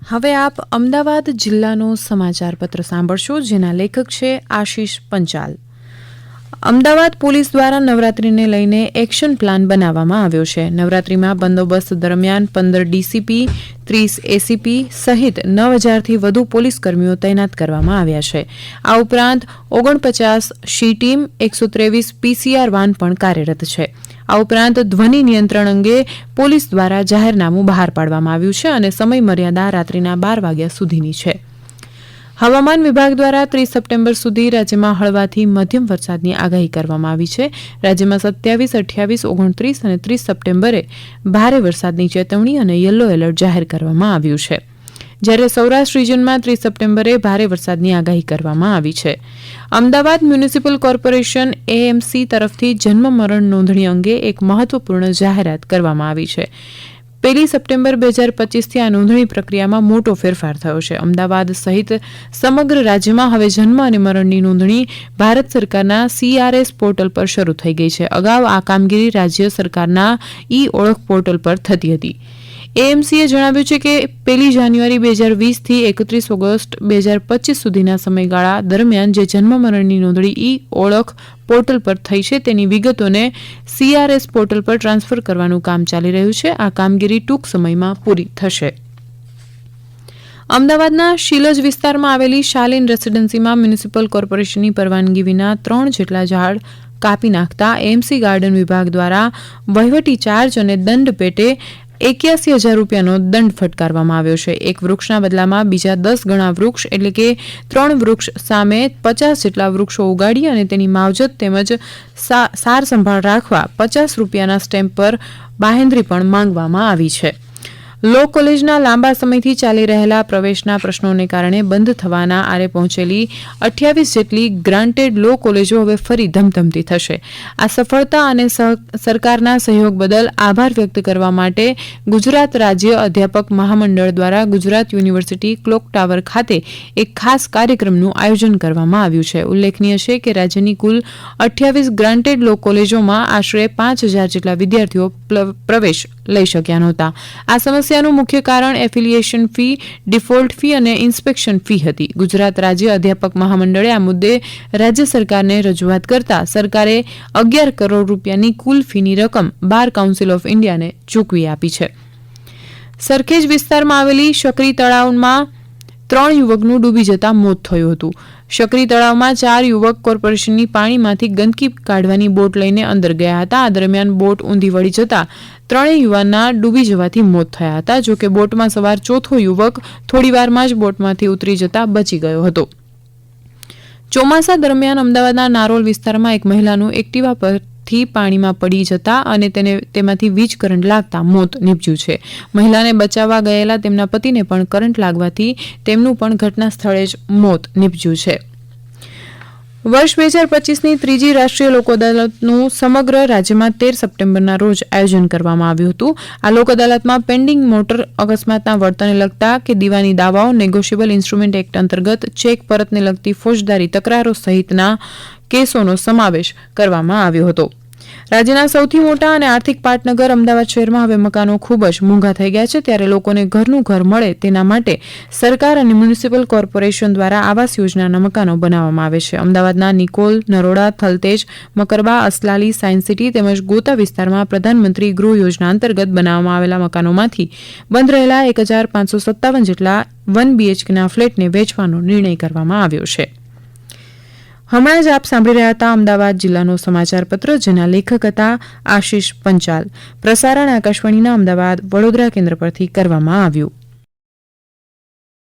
હવે આપ અમદાવાદ જિલ્લાનો સમાચાર પત્ર સાંભળશો, જેના લેખક છે આશીષ પંચાલ. અમદાવાદ પોલીસ દ્વારા નવરાત્રીને લઈને એક્શન પ્લાન બનાવવામાં આવ્યો છે. નવરાત્રીમાં બંદોબસ્ત દરમિયાન 15 ડીસીપી, 30 એસીપી સહિત 9000થી વધુ પોલીસ કર્મીઓ તૈનાત કરવામાં આવ્યા છે. આ ઉપરાંત 49 શી ટીમ, 123 પીસીઆર વાન પણ કાર્યરત છે. આ ઉપરાંત ધ્વનિ નિયંત્રણ અંગે પોલીસ દ્વારા જાહેરનામું બહાર પાડવામાં આવ્યું છે અને સમય મર્યાદા રાત્રિના 12 વાગ્યા સુધીની છે. હવામાન વિભાગ દ્વારા 30 સપ્ટેમ્બર સુધી રાજ્યમાં હળવાથી મધ્યમ વરસાદની આગાહી કરવામાં આવી છે. રાજ્યમાં 27, 28, 29 અને 30 સપ્ટેમ્બરે ભારે વરસાદની ચેતવણી અને યલો એલર્ટ જાહેર કરવામાં આવ્યું છે. જ્યારે સૌરાષ્ટ્ર રિજનમાં 30 સપ્ટેમ્બરે ભારે વરસાદની આગાહી કરવામાં આવી છે. અમદાવાદ મ્યુનિસિપલ કોર્પોરેશન એએમસી તરફથી જન્મ મરણ નોંધણી અંગે એક મહત્વપૂર્ણ જાહેરાત કરવામાં આવી છે. 1 સપ્ટેમ્બર 2025થી આ નોંધણી પ્રક્રિયામાં મોટો ફેરફાર થયો છે. અમદાવાદ સહિત સમગ્ર રાજ્યમાં હવે જન્મ અને મરણની નોંધણી ભારત સરકારના CRS પોર્ટલ પર શરૂ થઈ ગઈ છે. અગાઉ આ કામગીરી રાજ્ય સરકારના ઓળખ પોર્ટલ પર થતી હતી. એએમસીએ જણાવ્યું છે કે 1 જાન્યુઆરી 2020થી 31 ઓગસ્ટ 2025 સુધીના સમયગાળા દરમિયાન જે જન્મ મરણની નોંધણી ઓળખ પોર્ટલ પર થઈ છે તેની વિગતોને CRS પોર્ટલ પર ટ્રાન્સફર કરવાનું કામ ચાલી રહ્યું છે. આ કામગીરી ટૂંક સમયમાં પૂરી થશે. અમદાવાદના શીલજ વિસ્તારમાં આવેલી શાલીન રેસીડેન્સીમાં મ્યુનિસિપલ કોર્પોરેશનની પરવાનગી વિના 3 જેટલા ઝાડ કાપી નાખતા એએમસી ગાર્ડન વિભાગ દ્વારા વહીવટી ચાર્જ અને દંડ પેટે 81,000 રૂપિયાનો દંડ ફટકારવામાં આવ્યો છે. એક વૃક્ષના બદલામાં બીજા 10 ગણા વૃક્ષ એટલે કે 3 વૃક્ષ સામે 50 જેટલા વૃક્ષો ઉગાડી અને તેની માવજત તેમજ સાર સંભાળ રાખવા 50 રૂપિયાના સ્ટેમ્પ પર બાહેંધરી પણ માંગવામાં આવી છે. લો કોલેજના લાંબા સમયથી ચાલી રહેલા પ્રવેશના પ્રશ્નોને કારણે બંધ થવાના આરે પહોંચેલી 28 જેટલી ગ્રાન્ટેડ લો કોલેજો હવે ફરી ધમધમતી થશે. આ સફળતા અને સરકારના સહયોગ બદલ આભાર વ્યક્ત કરવા માટે ગુજરાત રાજ્ય અધ્યાપક મહામંડળ દ્વારા ગુજરાત યુનિવર્સિટી ક્લોક ટાવર ખાતે એક ખાસ કાર્યક્રમનું આયોજન કરવામાં આવ્યું છે. ઉલ્લેખનીય છે કે રાજ્યની કુલ 28 ગ્રાન્ટેડ લો કોલેજોમાં આશરે 5000 જેટલા વિદ્યાર્થીઓ પ્રવેશ લઈ શક્યા નહોતા. આ સમસ્યાનું મુખ્ય કારણ એફિલિયેશન ફી, ડિફોલ્ટ ફી અને ઇન્સ્પેક્શન ફી હતી. ગુજરાત રાજ્ય અધ્યાપક મહામંડળે આ મુદ્દે રાજ્ય સરકારને રજૂઆત કરતા સરકારે 11 કરોડ રૂપિયાની કુલ ફીની રકમ બાર કાઉન્સિલ ઓફ ઇન્ડિયાને ચૂકવી આપી છે. સરખેજ વિસ્તારમાં આવેલી શકરી તળાવમાં 3 યુવકનું ડૂબી જતા મોત થયું હતું. શકરી તળાવમાં 4 યુવક કોર્પોરેશનની પાણીમાંથી ગંદકી કાઢવાની બોટ લઈને અંદર ગયા હતા. આ દરમિયાન બોટ ઊંધી વળી જતા 3 યુવાનના ડૂબી જવાથી મોત થયા હતા. જોકે બોટમાં સવાર ચોથો યુવક થોડીવારમાં જ બોટમાંથી ઉતરી જતા બચી ગયો હતો. ચોમાસા દરમિયાન અમદાવાદના નારોલ વિસ્તારમાં એક મહિલાનું એક્ટિવા પરથી પાણીમાં પડી જતા અને તેમાંથી વીજ કરંટ લાગતા મોત નીપજ્યું છે. મહિલાને બચાવવા ગયેલા તેમના પતિને પણ કરંટ લાગવાથી તેમનું પણ ઘટના સ્થળે જ મોત નીપજ્યું છે. વર્ષ 2025ની ત્રીજી રાષ્ટ્રીય લોક અદાલતનું સમગ્ર રાજ્યમાં 13 સપ્ટેમ્બરના રોજ આયોજન કરવામાં આવ્યું હતું. આ લોક અદાલતમાં પેન્ડિંગ મોટર અકસ્માતના વળતરને લગતા કે દીવાની દાવાઓ, નેગોશિયેબલ ઇન્સ્ટ્રુમેન્ટ એક્ટ અંતર્ગત ચેક પરતને લગતી ફોજદારી તકરારો સહિતના કેસોનો સમાવેશ કરવામાં આવ્યો હતો. રાજ્યના સૌથી મોટા અને આર્થિક પાટનગર અમદાવાદ શહેરમાં હવે મકાનો ખૂબ જ મોંઘા થઈ ગયા છે. ત્યારે લોકોને ઘરનું ઘર મળે તેના માટે સરકાર અને મ્યુનિસિપલ કોર્પોરેશન દ્વારા આવાસ યોજનાના મકાનો બનાવવામાં આવે છે. અમદાવાદના નિકોલ, નરોડા, થલતેજ, મકરબા, અસલાલી, સાયન્સ સિટી તેમજ ગોતા વિસ્તારમાં પ્રધાનમંત્રી ગૃહ યોજના અંતર્ગત બનાવવામાં આવેલા મકાનોમાંથી બંધ રહેલા 1557 જેટલા 1 BHKના ફ્લેટને વેચવાનો નિર્ણય કરવામાં આવ્યો છે. હમણાં જ આપ સાંભળી રહ્યા હતા અમદાવાદ જિલ્લાનો સમાચાર પત્ર, જેના લેખક હતા આશીષ પંચાલ. પ્રસારણ આકાશવાણીના અમદાવાદ વડોદરા કેન્દ્ર પરથી કરવામાં આવ્યું.